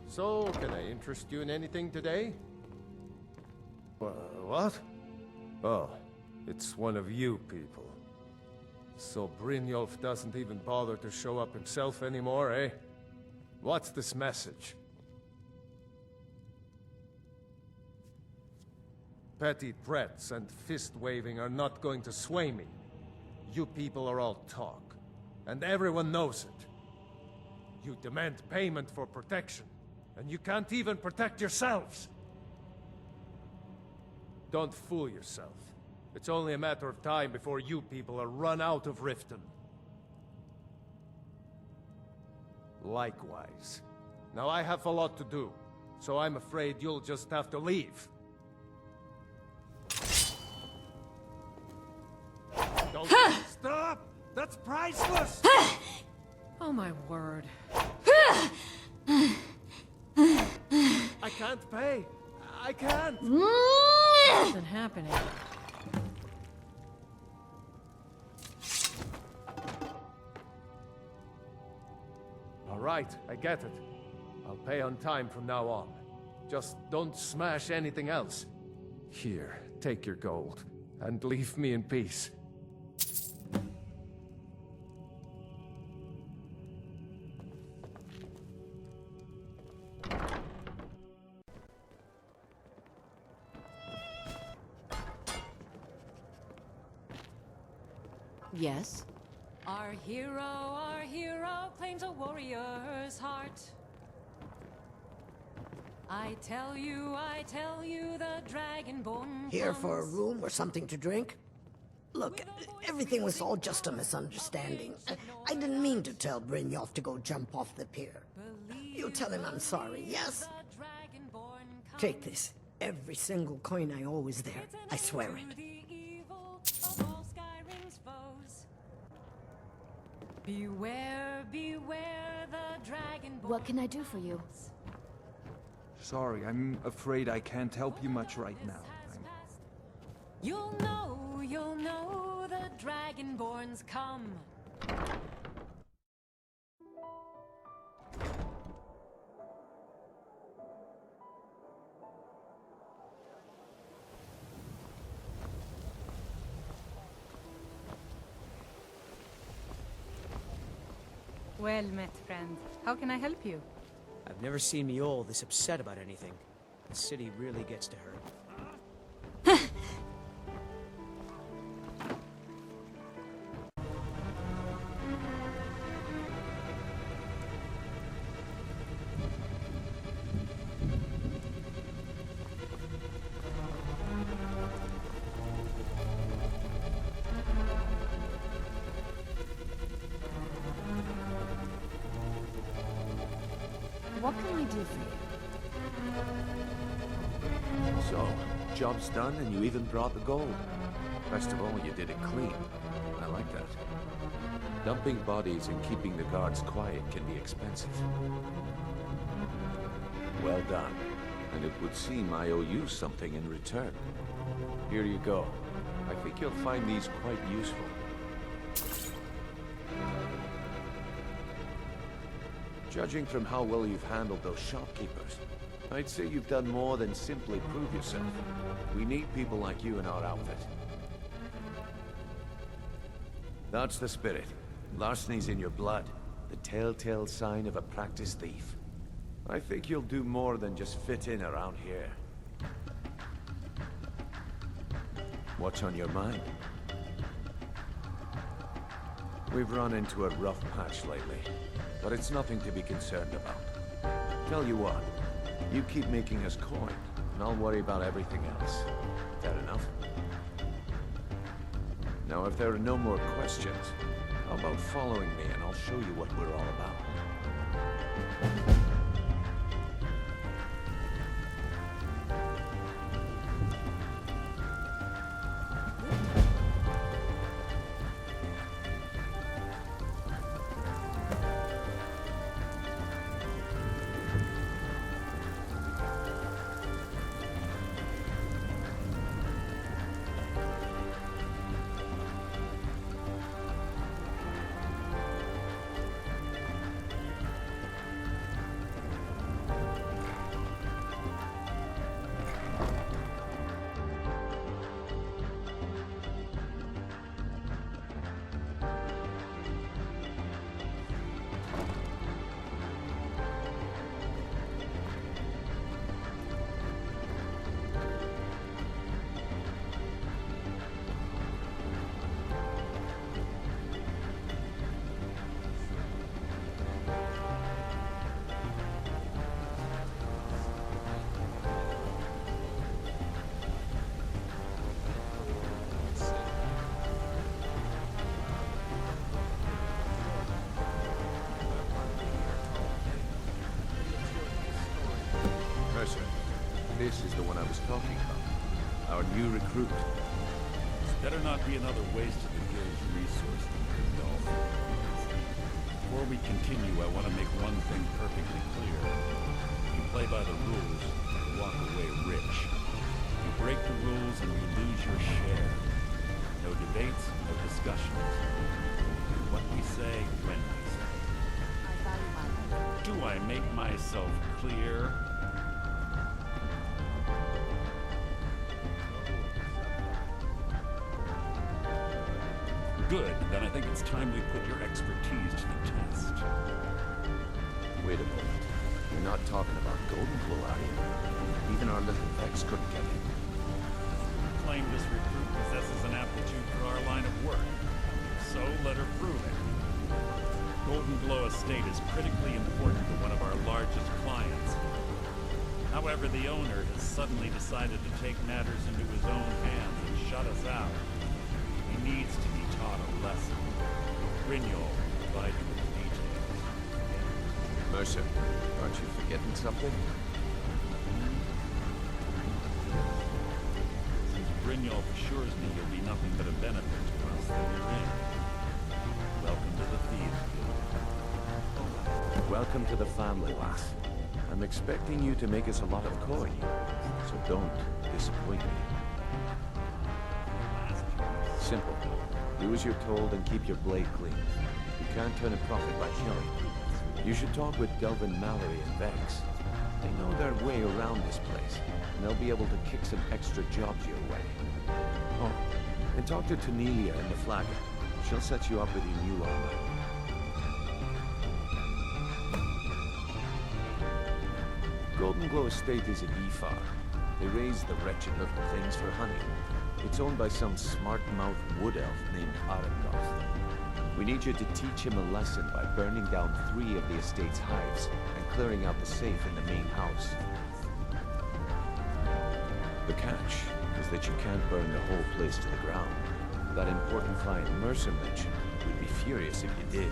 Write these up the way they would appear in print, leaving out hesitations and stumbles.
So, can I interest you in anything today? What? Oh, it's one of you people. So Brynjolf doesn't even bother to show up himself anymore, eh? What's this message? Petty threats and fist-waving are not going to sway me. You people are all talk, and everyone knows it. You demand payment for protection, and you can't even protect yourselves. Don't fool yourself. It's only a matter of time before you people are run out of Riften. Likewise. Now I have a lot to do, so I'm afraid you'll just have to leave. Don't stop! That's priceless! Oh my word. I can't pay! I can't! What's happening? All right, I get it. I'll pay on time from now on. Just don't smash anything else. Here, take your gold, and leave me in peace. Yes? Our hero claims a warrior's heart. I tell you, the Dragonborn Here for a comes. room or something to drink? Look, everything was all just a misunderstanding. I didn't mean to tell Brynjolf to go jump off the pier. You tell him I'm sorry, yes? The Dragonborn comes. Take this. Every single coin I owe is there. I swear it. The evil of all Skyrim's foes. Beware, beware the Dragonborn. What can I do for you? Sorry, I'm afraid I can't help you much right now. You'll know the Dragonborns come. Well met, friend. How can I help you? I've never seen Mjolnir this upset about anything. The city really gets to her. What can we do for you? So, job's done and you even brought the gold. Best of all, you did it clean. I like that. Dumping bodies and keeping the guards quiet can be expensive. Well done. And it would seem I owe you something in return. Here you go. I think you'll find these quite useful. Judging from how well you've handled those shopkeepers, I'd say you've done more than simply prove yourself. We need people like you in our outfit. That's the spirit. Larceny's in your blood, the telltale sign of a practiced thief. I think you'll do more than just fit in around here. What's on your mind? We've run into a rough patch lately, but it's nothing to be concerned about. Tell you what, you keep making us coin, and I'll worry about everything else. Fair enough? Now, if there are no more questions, how about following me and I'll show you what we're all about. this is the one I was talking about. Our new recruit. Better not be another waste of the guild's resources, Dolph. Before we continue, I want to make one thing perfectly clear. You play by the rules, you walk away rich. You break the rules and you lose your share. No debates, no discussions. What we say, when we say. Do I make myself clear? Good. Then I think it's time we put your expertise to the test. Wait a moment. You're not talking about GoldenGlow, are you? Even our little Vex couldn't get in. Claim this recruit possesses an aptitude for our line of work. So let her prove it. GoldenGlow Estate is critically important to one of our largest clients. However, the owner has suddenly decided to take matters into his own hands and shut us out. He needs to be taught a lesson. Brynjol will provide you with the details. Mercer, aren't you forgetting something? Since Brynjol assures me you'll be nothing but a benefit to us, then you're in. Welcome to the Thieves Guild. Welcome to the family, lass. I'm expecting you to make us a lot of coin, so don't disappoint me. Simple. Do as you're told and keep your blade clean. You can't turn a profit by killing. You should talk with Delvin Mallory and Vex. They know their way around this place, and they'll be able to kick some extra jobs your way. Oh, and talk to Tanelia in the Flagger. She'll set you up with your new armor. GoldenGlow Estate is a defar. They raise the wretched little things for honey. It's owned by some smart-mouthed wood elf named Arengoth. We need you to teach him a lesson by burning down 3 of the estate's hives and clearing out the safe in the main house. The catch is that you can't burn the whole place to the ground. That important client Mercer mentioned would be furious if you did.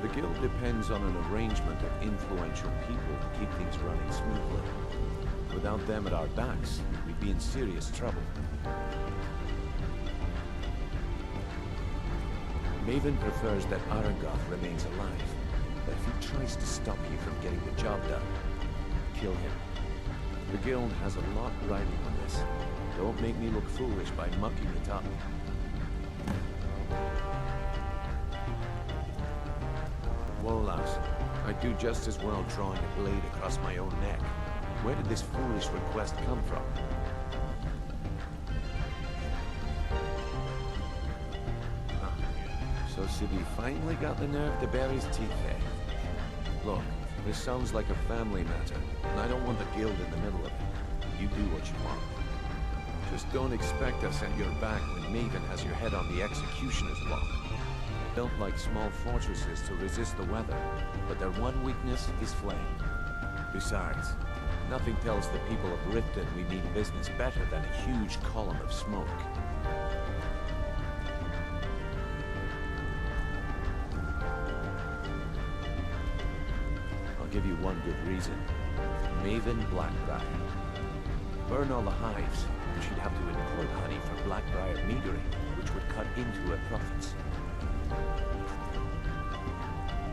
The guild depends on an arrangement of influential people to keep things running smoothly. Without them at our backs, we'd be in serious trouble. Maven prefers that Arengoth remains alive, but if he tries to stop you from getting the job done, kill him. The guild has a lot riding on this. Don't make me look foolish by mucking it up. Whoa, lass. I'd do just as well drawing a blade across my own neck. Where did this foolish request come from? Huh. So Sibi finally got the nerve to bare his teeth, eh? Look, this sounds like a family matter, and I don't want the guild in the middle of it. You do what you want. Just don't expect us at your back when Maven has your head on the executioner's block. Built like small fortresses to resist the weather, but their one weakness is flame. Besides, nothing tells the people of Riften we mean business better than a huge column of smoke. I'll give you one good reason. Maven Blackbriar. Burn all the hives, and she'd have to import honey for Blackbriar meadery, which would cut into her profits.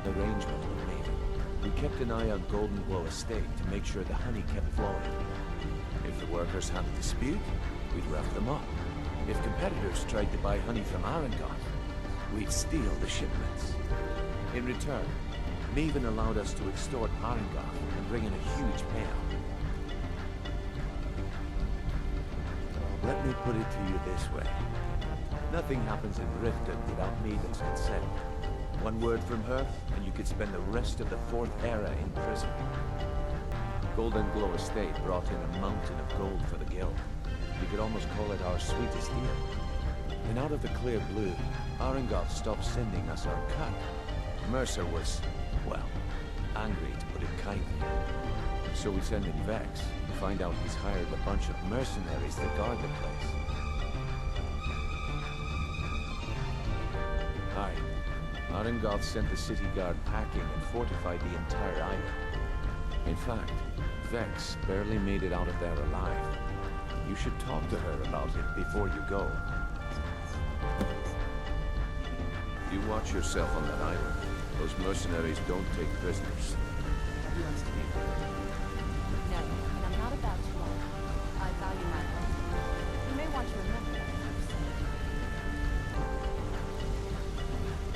Arrangement with Maven. We kept an eye on GoldenGlow Estate to make sure the honey kept flowing. If the workers had a dispute, we'd rough them up. If competitors tried to buy honey from Arengoth, we'd steal the shipments. In return, Maven allowed us to extort Arengoth and bring in a huge payout. Let me put it to you this way. Nothing happens in Riften without Maven's consent. One word from her, and you could spend the rest of the 4th era in prison. GoldenGlow Estate brought in a mountain of gold for the guild. You could almost call it our sweetest deal. And out of the clear blue, Arengoth stopped sending us our cut. Mercer was, well, angry to put it kindly. So we send in Vex to find out he's hired a bunch of mercenaries to guard the place. Arengoth sent the city guard packing and fortified the entire island. In fact, Vex barely made it out of there alive. You should talk to her about it before you go. You watch yourself on that island. Those mercenaries don't take prisoners. He wants to be. No, and I'm not about to lie. I value my life. You may want to remember that first.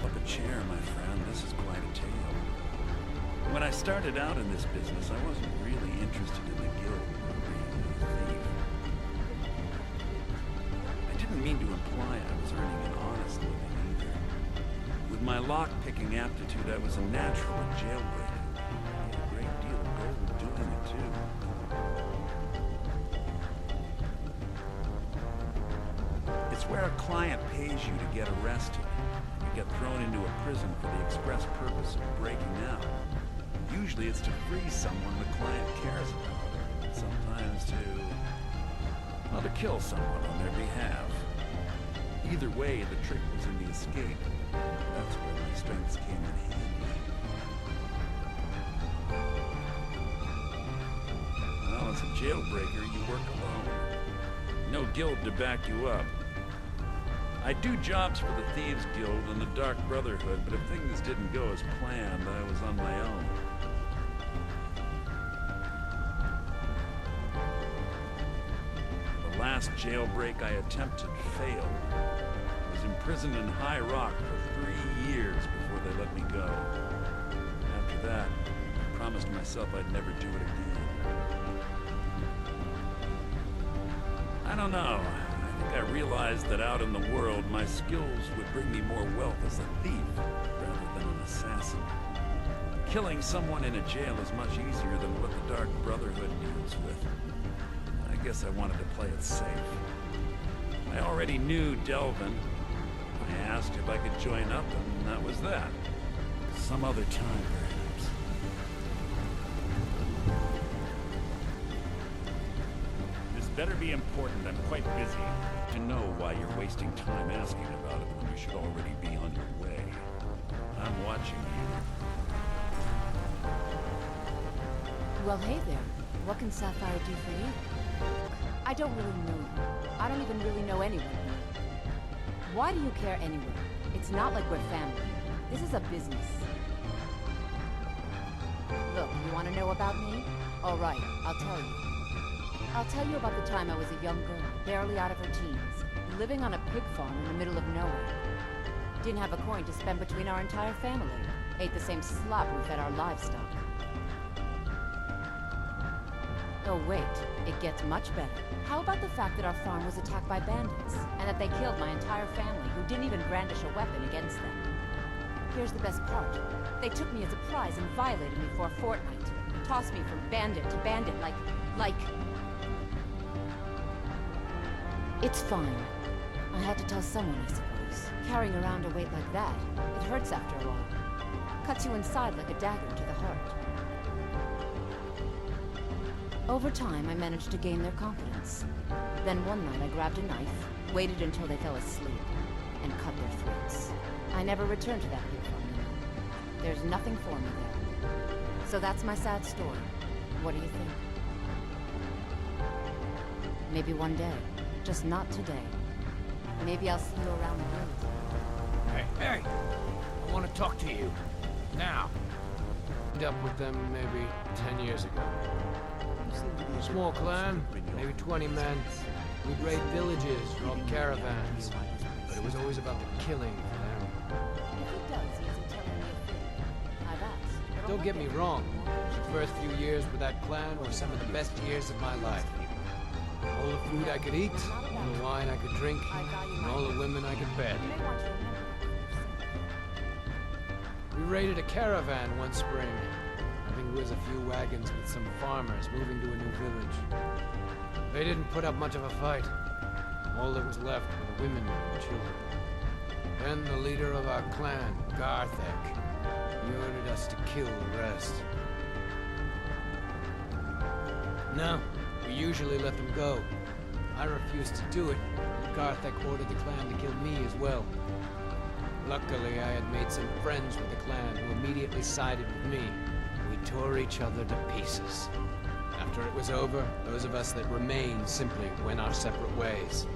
Up a chair, my friend. This is quite a tale. When I started out in this business, I wasn't really interested in the guild or being a thief. I didn't mean to imply I was earning an honest living either. With my lock-picking aptitude, I was a natural at jailbreaking. I made a great deal of gold doing it, too. It's where a client pays you to get arrested. You get thrown into a prison for the express purpose of breaking out. Usually it's to free someone the client cares about. Sometimes to kill someone on their behalf. Either way, the trick was in the escape. That's where my strengths came in handy. Well, as a jailbreaker, you work alone. No guild to back you up. I do jobs for the Thieves Guild and the Dark Brotherhood, but if things didn't go as planned, I was on my own. The last jailbreak I attempted failed. I was imprisoned in High Rock for 3 years before they let me go. After that, I promised myself I'd never do it again. I don't know. I think I realized that out in the world, my skills would bring me more wealth as a thief rather than an assassin. Killing someone in a jail is much easier than what the Dark Brotherhood deals with. I guess I wanted to play it safe. I already knew Delvin. I asked if I could join up, and that was that. Some other time, perhaps. This better be important. I'm quite busy. To know why you're wasting time asking about it when you should already be on your way. I'm watching you. Well, hey there. What can Sapphire do for you? I don't really know you. I don't even really know anyone. Why do you care anyway? It's not like we're family. This is a business. Look, you want to know about me? All right, I'll tell you. I'll tell you about the time I was a young girl, barely out of her teens, living on a pig farm in the middle of nowhere. Didn't have a coin to spend between our entire family. Ate the same slop we fed our livestock. Oh wait, it gets much better. How about the fact that our farm was attacked by bandits, and that they killed my entire family, who didn't even brandish a weapon against them? Here's the best part. They took me as a prize and violated me for a fortnight. Tossed me from bandit to bandit like... It's fine. I had to tell someone, I suppose. Carrying around a weight like that, it hurts after a while. Cuts you inside like a dagger to the heart. Over time, I managed to gain their confidence. Then one night I grabbed a knife, waited until they fell asleep, and cut their throats. I never returned to that pig farm anymore. There's nothing for me there. So that's my sad story. What do you think? Maybe one day. Just not today. Maybe I'll see you around the world. Hey! I want to talk to you. Now. Ended up with them maybe 10 years ago. Small clan, maybe 20 men. We'd raid villages, rob caravans. But it was always about the killing for them. If he does, he isn't telling me a thing. I've asked. Don't get me wrong. The first few years with that clan were some of the best years of my life. All the food I could eat, all the wine I could drink, and all the women I could bed. You may want to remember. We raided a caravan one spring. I think it was a few wagons with some farmers moving to a new village. They didn't put up much of a fight. All that was left were the women and children. Then the leader of our clan, Garthek, he ordered us to kill the rest. No, we usually let them go. I refused to do it. Garthek ordered the clan to kill me as well. Luckily, I had made some friends with the clan who immediately sided with me. We tore each other to pieces. After it was over, those of us that remained simply went our separate ways.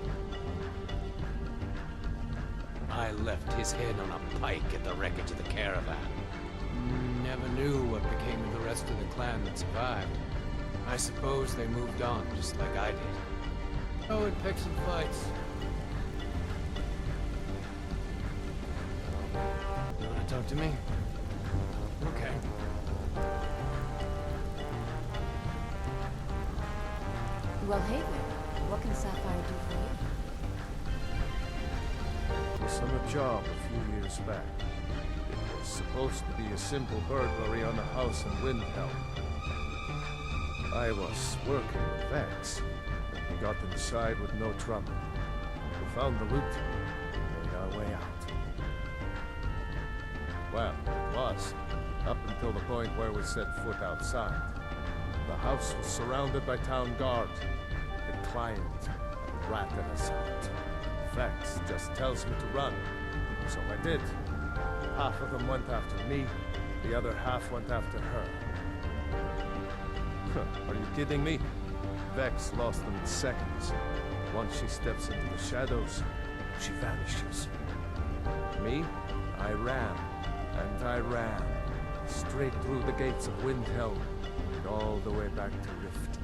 I left his head on a pike at the wreckage of the caravan. Never knew what became of the rest of the clan that survived. I suppose they moved on, just like I did. Oh, it picked some fights. You wanna talk to me? Okay. Well, hey there. What can Sapphire do for you? Was on a job a few years back. It was supposed to be a simple burglary on a house in Windhelm. I was working with Vex. We got inside with no trouble. We found the loot and made our way out. Well, it was, up until the point where we set foot outside. The house was surrounded by town guard. The client ratted us out. Vex just tells me to run, so I did. Half of them went after me, the other half went after her. Are you kidding me? Vex lost them in seconds. Once she steps into the shadows, she vanishes. Me? I ran, and I ran, straight through the gates of Windhelm, and all the way back to Rift.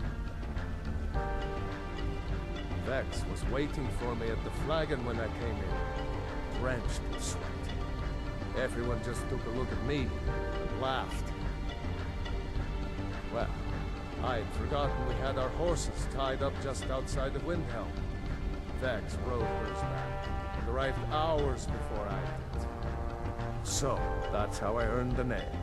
Vex was waiting for me at the flagon when I came in, drenched in sweat. Everyone just took a look at me and laughed. Well, I had forgotten we had our horses tied up just outside of Windhelm. Vex rode hers back and arrived hours before I did. So, that's how I earned the name.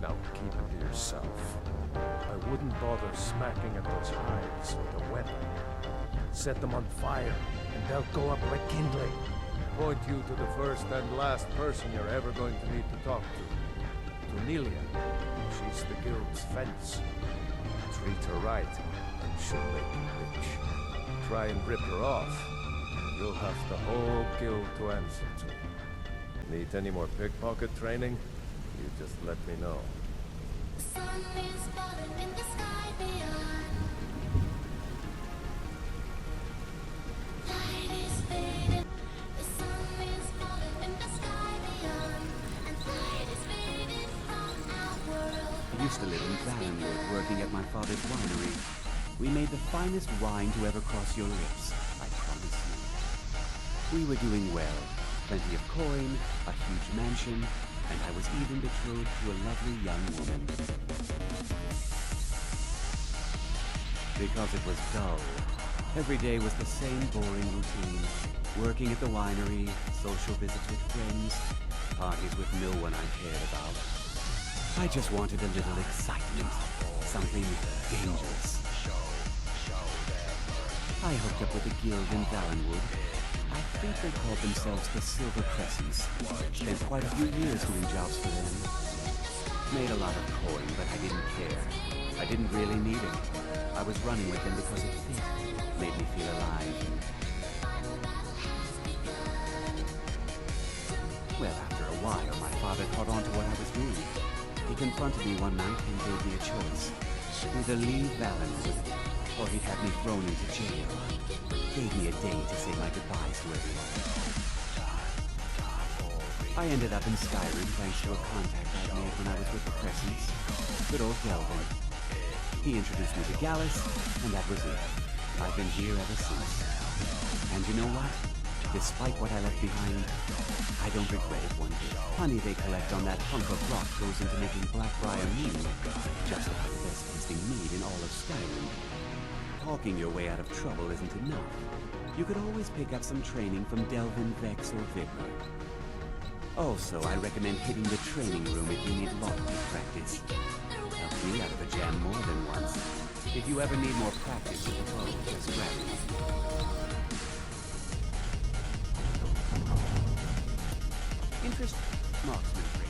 Now keep it to yourself. I wouldn't bother smacking at those hides with a weapon. Set them on fire, and they'll go up like kindling. Point you to the first and last person you're ever going to need to talk to. To Nelia. She's the guild's fence. Treat her right, and she'll make you rich. Try and rip her off, and you'll have the whole guild to answer to. Need any more pickpocket training? You just let me know. The sun is falling in the sky beyond. Light is fading. The sun is falling in the sky beyond. And light is fading from our world. I used to live in Valenwood, working at my father's winery. We made the finest wine to ever cross your lips, I promise you. We were doing well. Plenty of coin, a huge mansion, and I was even betrothed to a lovely young woman. Because it was dull. Every day was the same boring routine. Working at the winery, social visits with friends, parties with no one I cared about. I just wanted a little excitement, something dangerous. I hooked up with a guild in Valenwood. I think they called themselves the Silver Crescents. Spent quite a few years doing jobs for them. Made a lot of coin, but I didn't care. I didn't really need it. I was running with them because it fit. Made me feel alive. Well, after a while, my father caught on to what I was doing. He confronted me one night and gave me a choice. Either leave Valenwood, or he'd have me thrown into jail. Gave me a day to say my goodbyes to everyone. I ended up in Skyrim thanks to a contact I'd made when I was with the Crescents. Good old Delvin. He introduced me to Gallus, and that was it. I've been here ever since. And you know what? Despite what I left behind, I don't regret it one bit. Honey they collect on that hunk of rock goes into making Blackbriar mead, just about the best tasting mead in all of Skyrim. Talking your way out of trouble isn't enough. You could always pick up some training from Delvin, Vex, or Vigor. Also, I recommend hitting the training room if you need lockpick practice. Helped me out of a jam more than once. If you ever need more practice with the bow, just grab it. Interest? Marksman training.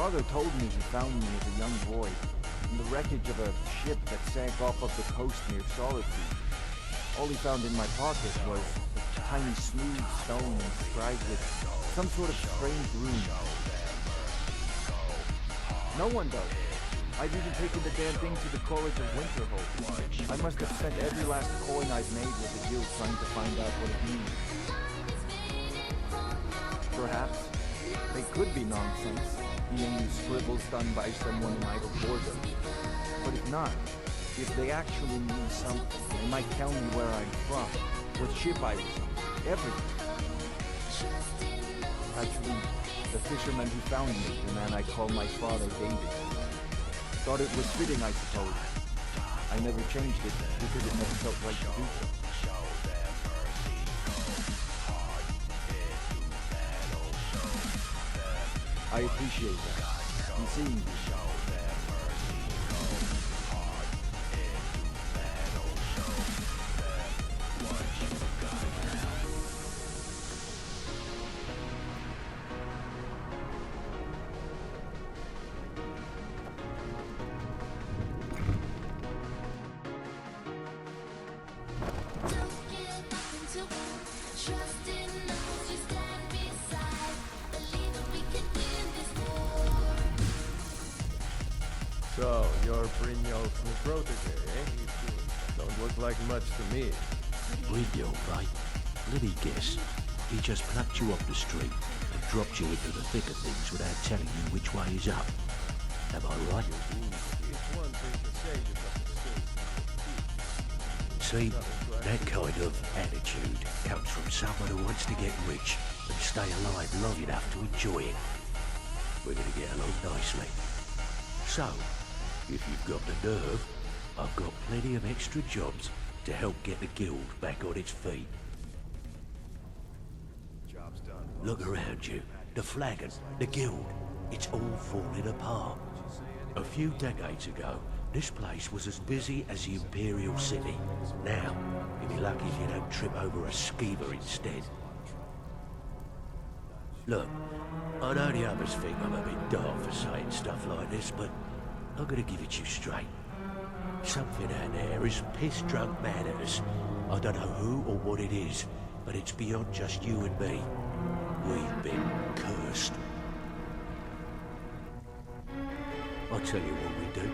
father told me he found me as a young boy in the wreckage of a ship that sank off of the coast near Solitude. All he found in my pocket was a tiny smooth stone inscribed with some sort of strange rune. No one does. I've even taken the damn thing to the College of Winterhold. I must have spent every last coin I've made with the guild trying to find out what it means. Perhaps they could be nonsense, being scribbles done by someone in idle boredom. But if not, if they actually mean something, they might tell me where I'm from, what ship I was on, everything. Actually, the fisherman who found me, the man I call my father David, thought it was fitting, I suppose. I never changed it because it never felt right to do so. I appreciate that. And seeing you. So, you're Brynjolf's new protege, eh? Don't look like much to me. Brynjolf, eh? Let me guess. He just plucked you off the street and dropped you into the thick of things without telling you which way is up. Am I right? It's one thing to say you got the See, that kind of attitude comes from someone who wants to get rich and stay alive long enough to enjoy it. We're gonna get along nicely. So, if you've got the nerve, I've got plenty of extra jobs to help get the guild back on its feet. Job's done. Look around you. The flagon, the guild, it's all falling apart. A few decades ago, this place was as busy as the Imperial City. Now, you'll be lucky if you don't trip over a skeever instead. Look, I know the others think I'm a bit daft for saying stuff like this, but I'm gonna give it to you straight. Something out there is piss-drunk mad at us. I don't know who or what it is, but it's beyond just you and me. We've been cursed. I'll tell you what we do.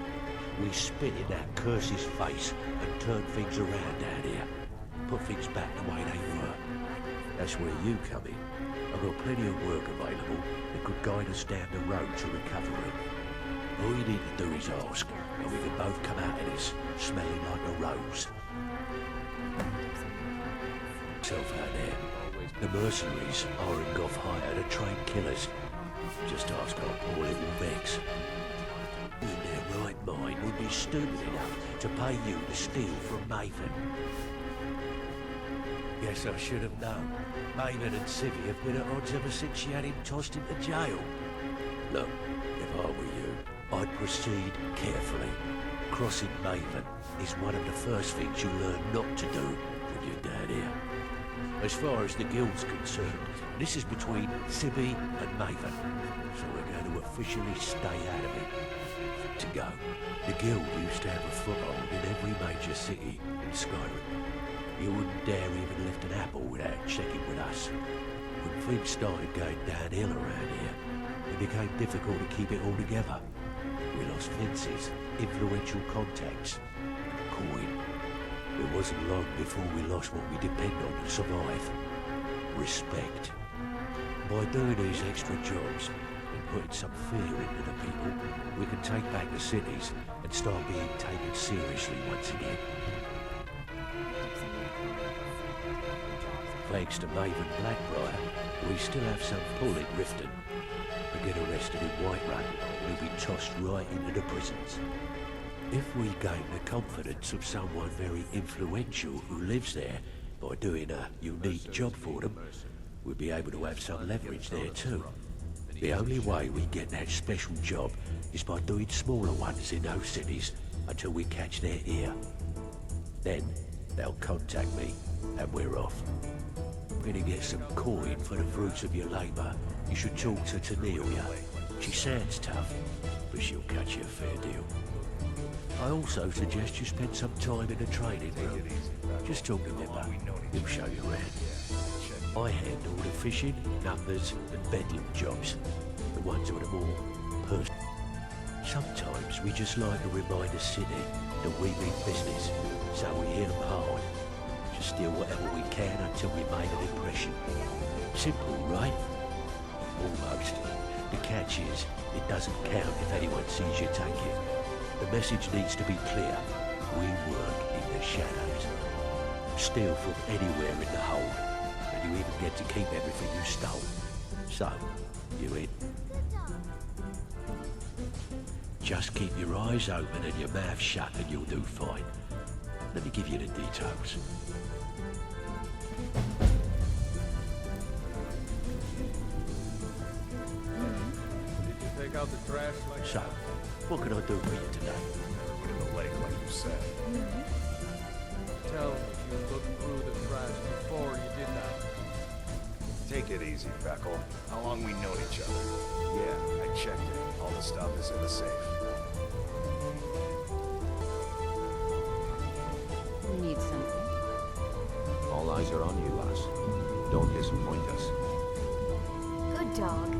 We spit in that curse's face and turn things around down here. Put things back the way they were. That's where you come in. I've got plenty of work available that could guide us down the road to recovery. All you need to do is ask, and we can both come out of this smelling like a rose. Self out there. The mercenaries are off hire to train killers. Just ask our poor little Vex. In their right mind would be stupid enough to pay you to steal from Maven. Guess I should have known. Maven and Civvy have been at odds ever since she had him tossed into jail. Look, if I were you, I'd proceed carefully. Crossing Maven is one of the first things you learn not to do when you're down here. As far as the guild's concerned, this is between Civvy and Maven, so we're going to officially stay out of it. To go, the guild used to have a foothold in every major city in Skyrim. You wouldn't dare even lift an apple without checking with us. When things started going downhill around here, it became difficult to keep it all together. We lost fences, influential contacts, and coin. It wasn't long before we lost what we depend on to survive. Respect. By doing these extra jobs and putting some fear into the people, we can take back the cities and start being taken seriously once again. Thanks to Maven Blackbriar, we still have some pull in Riften. We get arrested in Whiterun, we'll be tossed right into the prisons. If we gain the confidence of someone very influential who lives there by doing a unique job for them, we'll be able to have some leverage there too. The only way we get that special job is by doing smaller ones in those cities until we catch their ear. Then they'll contact me and we're off. When you get some coin for the fruits of your labour, you should talk to Tanelia. She sounds tough, but she'll cut you a fair deal. I also suggest you spend some time in the training room. Just talk to Nipper. He'll show you around. I handle the fishing, numbers, and bedlam jobs. The ones with the more personal. Sometimes we just like to remind the city that we mean business, so we hit them hard. Just steal whatever we can until we made an impression. Simple, right? Almost. The catch is, it doesn't count if anyone sees you take it. The message needs to be clear. We work in the shadows. Steal from anywhere in the hold, and you even get to keep everything you stole. So, you in? Just keep your eyes open and your mouth shut and you'll do fine. Let me give you the details. Did you take out the trash like So, what can I do for you today? in the lake like you said? Tell me you looked through the trash before you did that. Take it easy, Feckle. How long we known each other? Yeah, I checked it. All the stuff is in the safe. You need something? All eyes are on you, lass. Don't disappoint us. Good dog.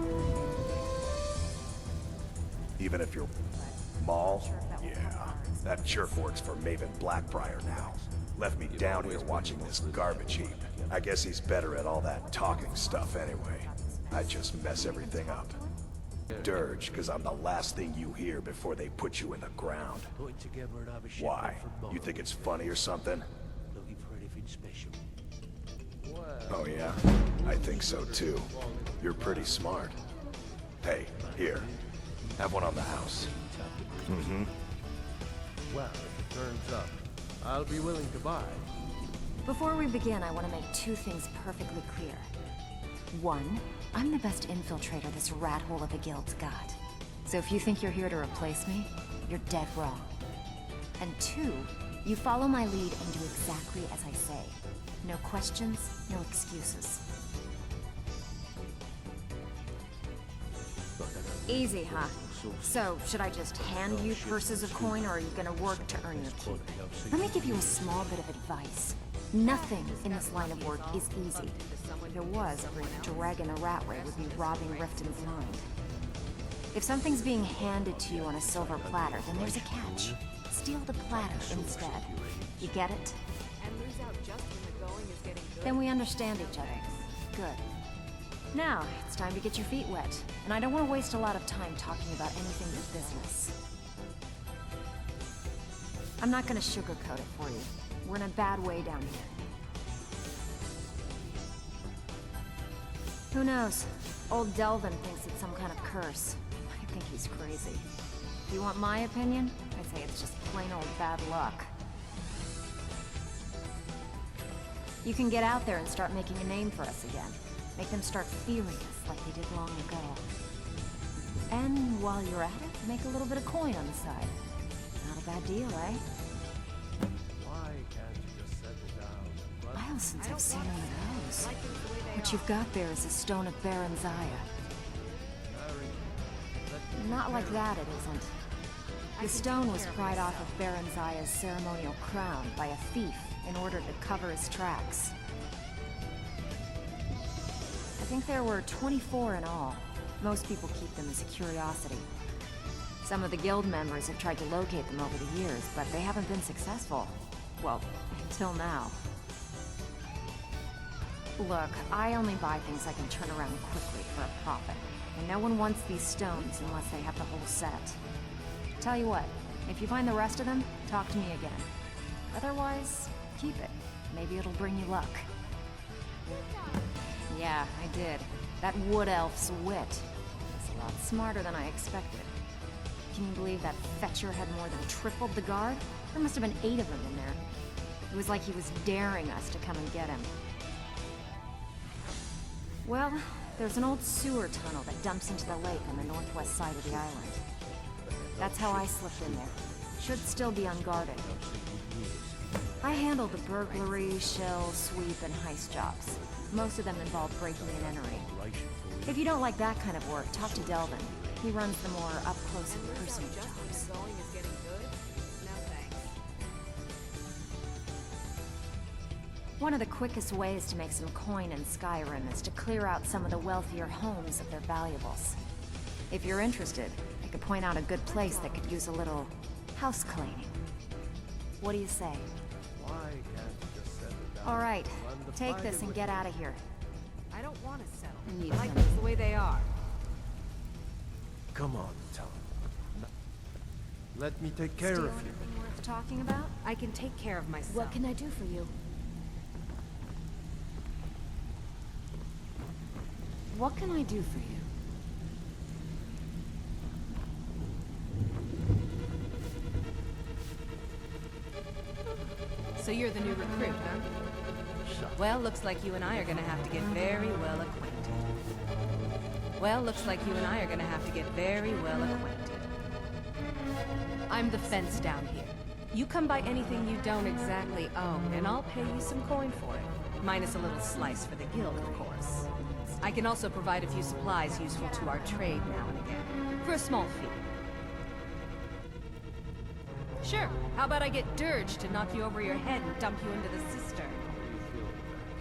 Even if you're Maul? Yeah. That jerk works for Maven Blackbriar now. Left me down here watching this garbage heap. I guess he's better at all that talking stuff anyway. I just mess everything up. Dirge, because I'm the last thing you hear before they put you in the ground. Why? You think it's funny or something? Looking for anything special? Oh yeah? I think so too. You're pretty smart. Hey, here. Have one on the house. Mm-hmm. Well, if it turns up, I'll be willing to buy. Before we begin, I want to make two things perfectly clear. One, I'm the best infiltrator this rat hole of a guild's got. So if you think you're here to replace me, you're dead wrong. And two, you follow my lead and do exactly as I say. No questions, no excuses. Easy, huh? So, should I just hand you purses of coin, or are you gonna work to earn your keep? Let me give you a small bit of advice. Nothing in this line of work is easy. If it was, dragging a rat ray would be robbing Riften's mind. If something's being handed to you on a silver platter, then there's a catch. Steal the platter instead. You get it? Then we understand each other. Good. Now, it's time to get your feet wet. And I don't want to waste a lot of time talking about anything but business. I'm not gonna sugarcoat it for you. We're in a bad way down here. Who knows? Old Delvin thinks it's some kind of curse. I think he's crazy. If you want my opinion, I'd say it's just plain old bad luck. You can get out there and start making a name for us again. Make them start fearing us like they did long ago. And while you're at it, make a little bit of coin on the side. Not a bad deal, eh? Why can't you just set it down? While since I've seen one of those. What you've got there is a stone of Baron Zaya. Not like that, it isn't. The stone was pried off of Baron Zaya's ceremonial crown by a thief in order to cover his tracks. I think there were 24 in all. Most people keep them as a curiosity. Some of the guild members have tried to locate them over the years, but they haven't been successful. Well, until now. Look, I only buy things I can turn around quickly for a profit. And no one wants these stones unless they have the whole set. Tell you what, if you find the rest of them, talk to me again. Otherwise, keep it. Maybe it'll bring you luck. Yeah, I did. That wood elf's wit is a lot smarter than I expected. Can you believe that fetcher had more than tripled the guard? There must have been 8 of them in there. It was like he was daring us to come and get him. Well, there's an old sewer tunnel that dumps into the lake on the northwest side of the island. That's how I slipped in there. Should still be unguarded. I handle the burglary, shell, sweep, and heist jobs. Most of them involve breaking and entering. If you don't like that kind of work, talk to Delvin. He runs the more up-close and personal jobs. One of the quickest ways to make some coin in Skyrim is to clear out some of the wealthier homes of their valuables. If you're interested, I could point out a good place that could use a little house cleaning. What do you say? Why can't you just settle down? All right, take this and get out of here. I don't want to settle. You I like some- things the way they are. Come on, Tom. Let me take care Still of you. anything worth talking about? I can take care of myself. What can I do for you? What can I do for you? So you're the new recruit, huh? Well, looks like you and I are gonna have to get very well acquainted. I'm the fence down here. You come by anything you don't exactly own, and I'll pay you some coin for it. Minus a little slice for the guild, of course. I can also provide a few supplies useful to our trade now and again, for a small fee. Sure, how about I get Dirge to knock you over your head and dump you into the cistern?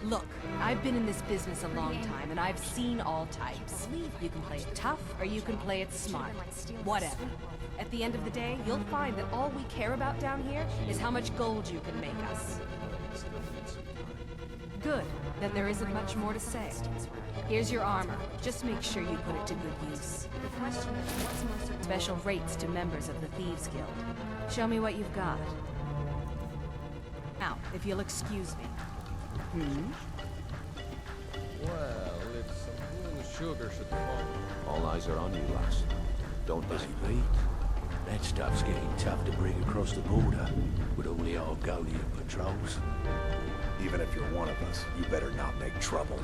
Look, I've been in this business a long time, and I've seen all types. You can play it tough, or you can play it smart. Whatever. At the end of the day, you'll find that all we care about down here is how much gold you can make us. Good. Then there isn't much more to say. Here's your armor. Just make sure you put it to good use. Special rates to members of the Thieves Guild. Show me what you've got. Now, if you'll excuse me. Well, if some moon sugar should fall. All eyes are on you, lass. Don't Baby, that stuff's getting tough to bring across the border with only Argonian patrols. Even if you're one of us, you better not make trouble.